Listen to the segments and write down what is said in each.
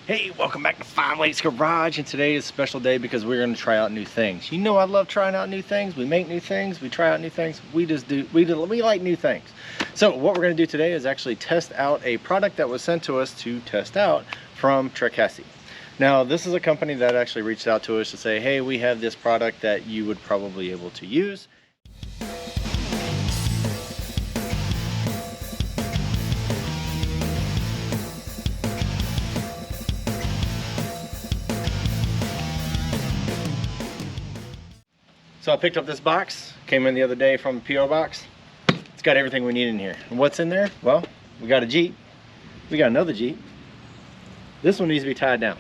Hey, welcome back to Five Lakes Garage, and today is a special day because we're going to try out new things. You know I love trying out new things. We make new things, we try out new things. We like new things. So what we're going to do today is actually test out a product that was sent to us to test out from Trakassy. Now this is a company that actually reached out to us to say, hey, we have this product that you would probably be able to use. So I picked up this box, came in the other day from the PO box. It's got everything we need in here. And what's in there? Well, we got a Jeep, we got another Jeep. This one needs to be tied down.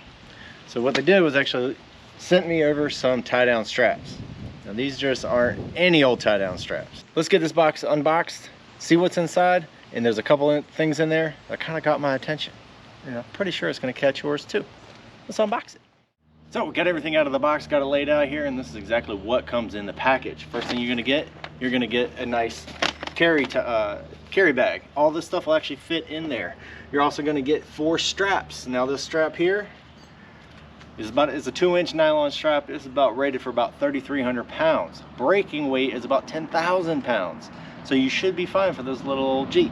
So what they did was actually sent me over some tie down straps. Now these just aren't any old tie down straps. Let's get this box unboxed, see what's inside, and there's a couple of things in there that kind of got my attention. And I'm pretty sure it's gonna catch yours too. Let's unbox it. So we got everything out of the box, got it laid out here, and this is exactly what comes in the package. First thing you're gonna get a nice carry bag. All this stuff will actually fit in there. You're also gonna get 4 straps. Now this strap here is a 2-inch nylon strap. It's about rated for about 3,300 pounds. Breaking weight is about 10,000 pounds. So you should be fine for this little old Jeep.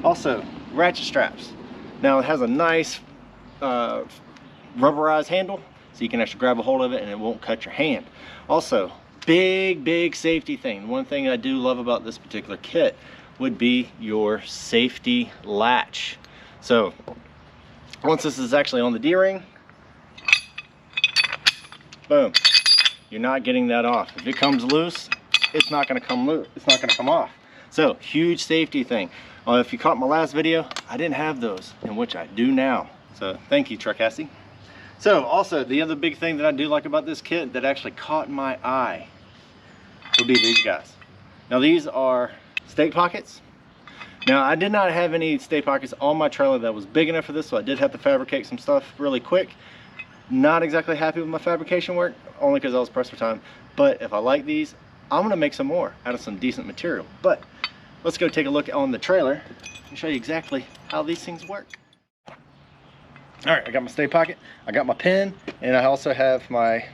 Also, ratchet straps. Now it has a nice rubberized handle, so you can actually grab a hold of it and it won't cut your hand. Also, big safety thing. One thing I do love about this particular kit would be your safety latch. So once this is actually on the D-ring, boom, you're not getting that off. If it comes loose, it's not going to come loose. It's not going to come off. So huge safety thing. If you caught my last video, I didn't have those, in which I do now. So thank you, Trakassy. So also, the other big thing that I do like about this kit that actually caught my eye would be these guys. Now these are stake pockets. Now I did not have any stake pockets on my trailer that was big enough for this, so I did have to fabricate some stuff really quick. Not exactly happy with my fabrication work, only because I was pressed for time. But if I like these, I'm gonna make some more out of some decent material. But let's go take a look on the trailer and show you exactly how these things work. All right, I got my stay pocket, I got my pen, and I also have my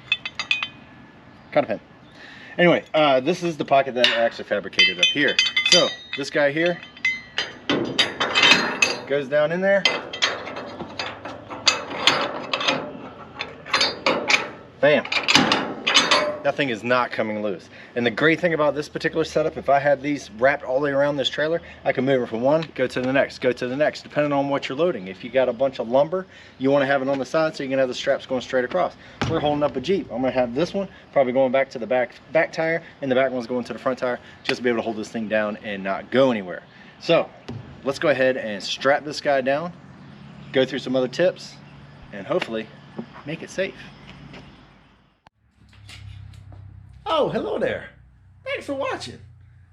counter pen. Anyway, this is the pocket that I actually fabricated up here. So this guy here goes down in there. Bam. That thing is not coming loose. And the great thing about this particular setup, if I had these wrapped all the way around this trailer, I can move it from one, go to the next, go to the next, depending on what you're loading. If you got a bunch of lumber, you want to have it on the side so you can have the straps going straight across. We're holding up a Jeep. I'm going to have this one probably going back to the back tire, and the back one's going to the front tire, just to be able to hold this thing down and not go anywhere. So let's go ahead and strap this guy down, go through some other tips, and hopefully make it safe. Oh, hello there. Thanks for watching.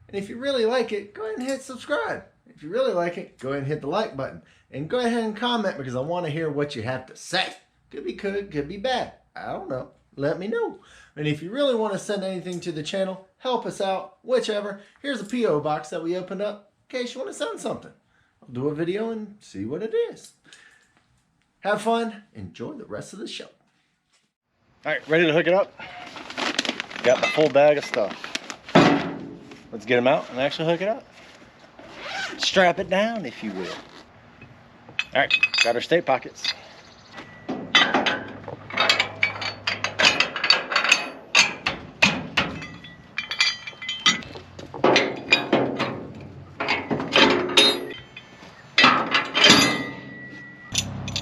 And if you really like it, go ahead and hit subscribe. If you really like it, go ahead and hit the like button. And go ahead and comment because I want to hear what you have to say. Could be good, could be bad. I don't know. Let me know. And if you really want to send anything to the channel, help us out, whichever. Here's a P.O. box that we opened up in case you want to send something. I'll do a video and see what it is. Have fun. Enjoy the rest of the show. All right, ready to hook it up? Got the full bag of stuff. Let's get them out and actually hook it up. Strap it down, if you will. All right, got our stake pockets.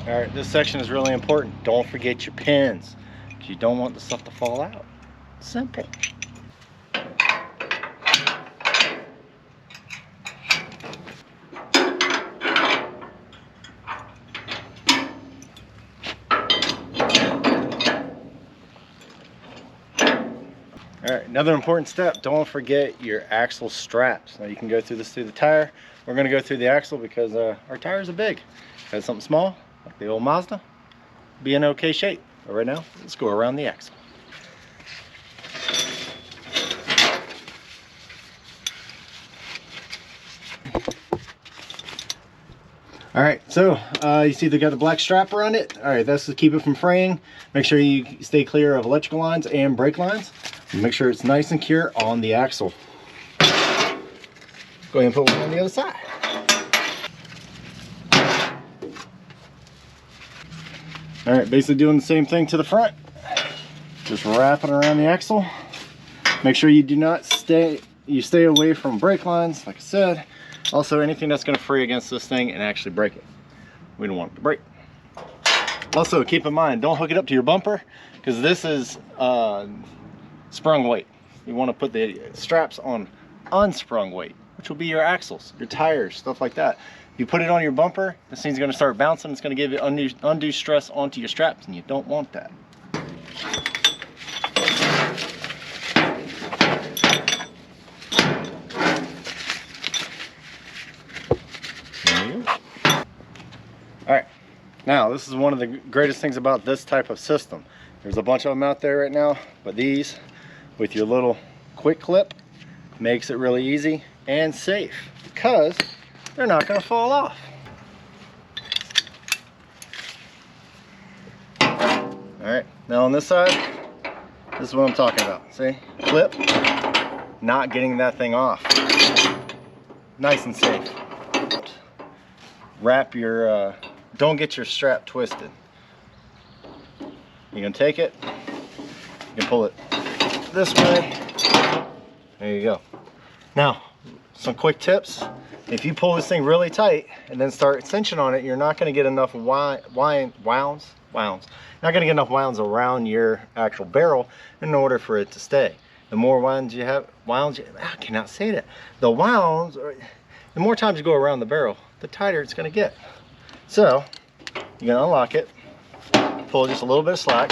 All right, this section is really important. Don't forget your pins, because you don't want the stuff to fall out. Simple. All right, another important step, don't forget your axle straps. Now you can go through this through the tire. We're gonna go through the axle because our tires are big. Got something small, like the old Mazda, be in okay shape. But right now, let's go around the axle. All right, so you see they got the black strap around it. All right, that's to keep it from fraying. Make sure you stay clear of electrical lines and brake lines. And make sure it's nice and secure on the axle. Go ahead and put one on the other side. All right, basically doing the same thing to the front. Just wrapping around the axle. Make sure you do not stay away from brake lines, like I said. Also, anything that's going to fray against this thing and actually break it. We don't want it to break. Also, keep in mind, don't hook it up to your bumper, because this is sprung weight. You want to put the straps on unsprung weight, which will be your axles, your tires, stuff like that. If you put it on your bumper, this thing's going to start bouncing. It's going to give you undue stress onto your straps, and you don't want that. All right, now this is one of the greatest things about this type of system. There's a bunch of them out there right now, but these with your little quick clip makes it really easy and safe because they're not going to fall off. All right, now on this side, this is what I'm talking about. See, clip, not getting that thing off. Nice and safe. Wrap your, don't get your strap twisted. You're gonna take it, you can pull it this way. There you go. Now, some quick tips. If you pull this thing really tight and then start cinching on it, you're not gonna get enough wounds. Not gonna get enough wounds around your actual barrel in order for it to stay. The more wounds you have, I cannot say that. The wounds, the more times you go around the barrel, the tighter it's gonna get. So, you're gonna unlock it, pull just a little bit of slack.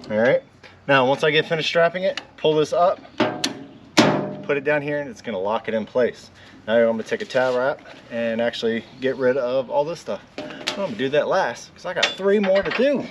All right, now once I get finished strapping it, pull this up, put it down here, and it's gonna lock it in place. Now I'm gonna take a towel wrap and actually get rid of all this stuff. I'm gonna do that last, because I got 3 more to do.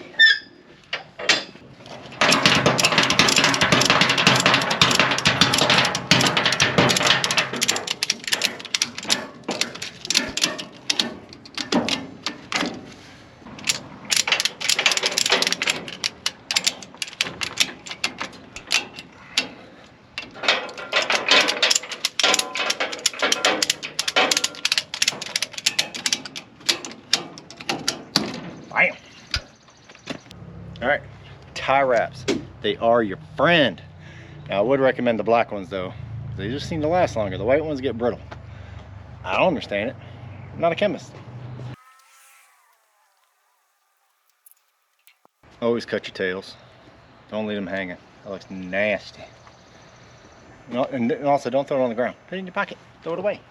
Bam. All right, tie wraps. They are your friend. Now, I would recommend the black ones though. They just seem to last longer. The white ones get brittle. I don't understand it. I'm not a chemist. Always cut your tails. Don't leave them hanging. That looks nasty. No, and also, don't throw it on the ground. Put it in your pocket. Throw it away.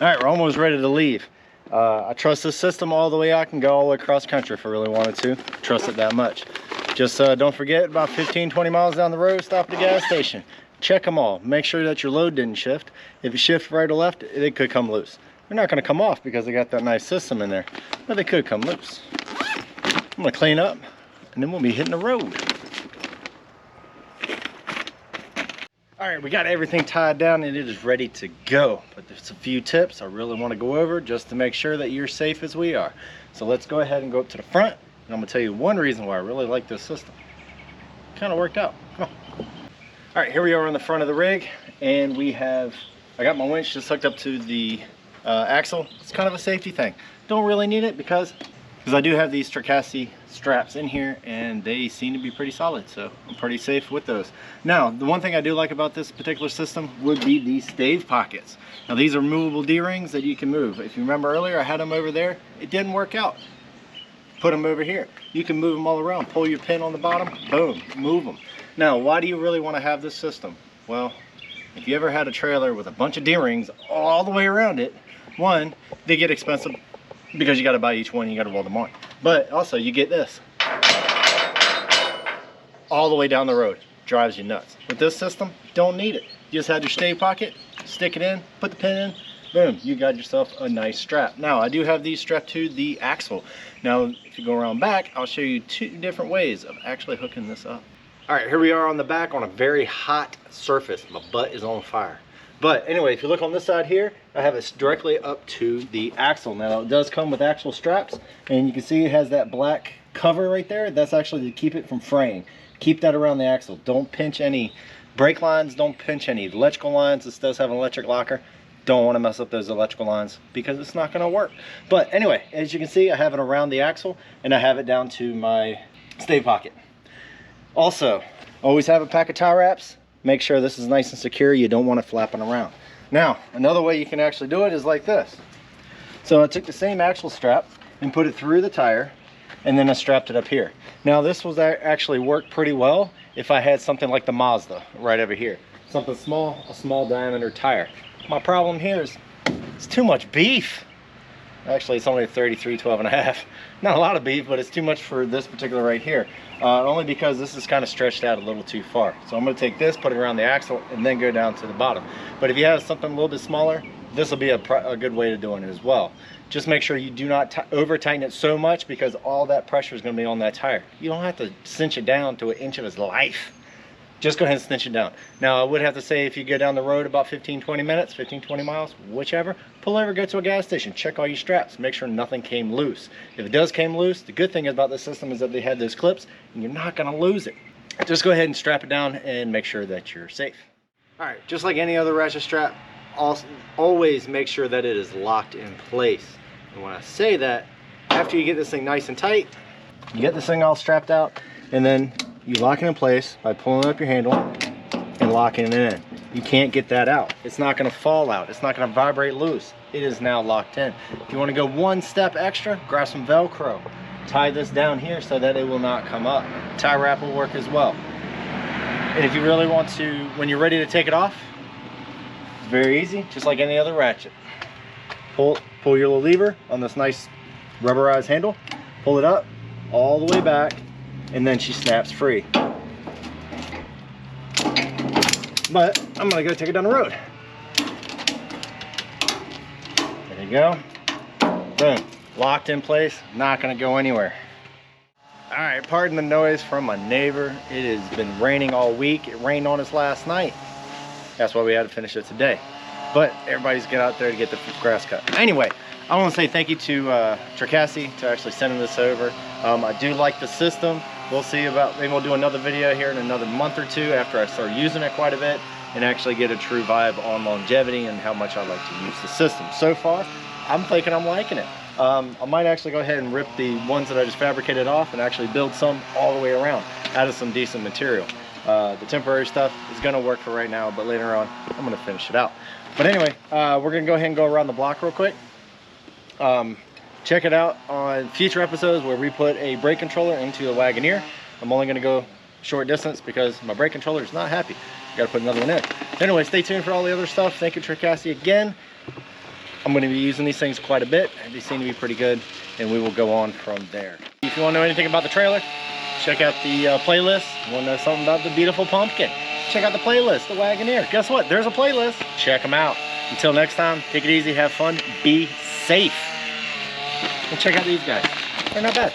All right, we're almost ready to leave. I trust this system all the way I can go all the way across country if I really wanted to. Trust it that much. Just don't forget, about 15-20 miles down the road, stop at the gas station. Check them all. Make sure that your load didn't shift. If it shifts right or left, it could come loose. They're not going to come off because they got that nice system in there, but they could come loose. I'm going to clean up, and then we'll be hitting the road. All right, we got everything tied down and it is ready to go. But there's a few tips I really want to go over just to make sure that you're safe as we are. So let's go ahead and go up to the front, and I'm going to tell you one reason why I really like this system. Kind of worked out. Come on. All right, here we are on the front of the rig, and I got my winch just hooked up to the axle. It's kind of a safety thing. Don't really need it because I do have these Trakassy straps in here and they seem to be pretty solid, so I'm pretty safe with those. Now, the one thing I do like about this particular system would be these stave pockets. Now, these are movable D-rings that you can move. If you remember earlier, I had them over there. It didn't work out. Put them over here. You can move them all around. Pull your pin on the bottom, boom, move them. Now, why do you really want to have this system? Well, if you ever had a trailer with a bunch of D-rings all the way around it, one, they get expensive because you got to buy each one and you got to weld them on. But also, you get this all the way down the road. Drives you nuts. With this system, don't need it. You just have your stave pocket, stick it in, put the pin in, boom, you got yourself a nice strap. Now I do have these strapped to the axle. Now if you go around back, I'll show you 2 different ways of actually hooking this up. All right, here we are on the back on a very hot surface. My butt is on fire. But anyway, if you look on this side here, I have it directly up to the axle. Now it does come with actual straps, and you can see it has that black cover right there. That's actually to keep it from fraying. Keep that around the axle. Don't pinch any brake lines, don't pinch any electrical lines. This does have an electric locker. Don't want to mess up those electrical lines because it's not going to work. But anyway, as you can see, I have it around the axle and I have it down to my stay pocket. Also, always have a pack of tie wraps. Make sure this is nice and secure. You don't want it flapping around. Now, another way you can actually do it is like this. So I took the same axle strap and put it through the tire, and then I strapped it up here. Now this was actually worked pretty well if I had something like the Mazda right over here. Something small, a small diameter tire. My problem here is it's too much beef. Actually, it's only a 33 12.5. Not a lot of beef, but it's too much for this particular right here. Only because this is kind of stretched out a little too far. So I'm going to take this, put it around the axle, and then go down to the bottom. But if you have something a little bit smaller, this will be a good way of doing it as well. Just make sure you do not over tighten it so much, because all that pressure is going to be on that tire. You don't have to cinch it down to 1 inch of its life. Just go ahead and cinch it down. Now I would have to say, if you go down the road about 15-20 minutes, 15-20 miles, whichever, pull over, go to a gas station, check all your straps, make sure nothing came loose. If it does came loose, the good thing about this system is that they had those clips and you're not going to lose it. Just go ahead and strap it down and make sure that you're safe. All right, just like any other ratchet strap, always make sure that it is locked in place. And when I say that, after you get this thing nice and tight, you get this thing all strapped out, and then you lock it in place by pulling up your handle and locking it in. You can't get that out. It's not going to fall out. It's not going to vibrate loose. It is now locked in. If you want to go 1 step extra, grab some Velcro. Tie this down here so that it will not come up. Tie wrap will work as well. And if you really want to, when you're ready to take it off, it's very easy, just like any other ratchet. Pull your little lever on this nice rubberized handle, pull it up all the way back, and then she snaps free. But I'm gonna go take it down the road. There you go. Boom. Locked in place, not gonna go anywhere. All right, pardon the noise from my neighbor. It has been raining all week. It rained on us last night. That's why we had to finish it today. But everybody's get out there to get the grass cut. Anyway, I want to say thank you to Trakassy to actually sending this over. I do like the system. We'll see about, maybe we'll do another video here in another month or two after I start using it quite a bit and actually get a true vibe on longevity and how much I like to use the system. So far, I'm thinking I'm liking it. I might actually go ahead and rip the ones that I just fabricated off and actually build some all the way around out of some decent material. The temporary stuff is going to work for right now, but later on I'm going to finish it out. But anyway, we're going to go ahead and go around the block real quick. Check it out on future episodes where we put a brake controller into the Wagoneer. I'm only going to go short distance because my brake controller is not happy. Got to put another one in. Anyway, stay tuned for all the other stuff. Thank you, Trakassy, again. I'm going to be using these things quite a bit. They seem to be pretty good, and we will go on from there. If you want to know anything about the trailer, check out the playlist. You want to know something about the beautiful pumpkin, check out the playlist, the Wagoneer. Guess what? There's a playlist. Check them out. Until next time, take it easy, have fun, be safe. And check out these guys. They're not bad.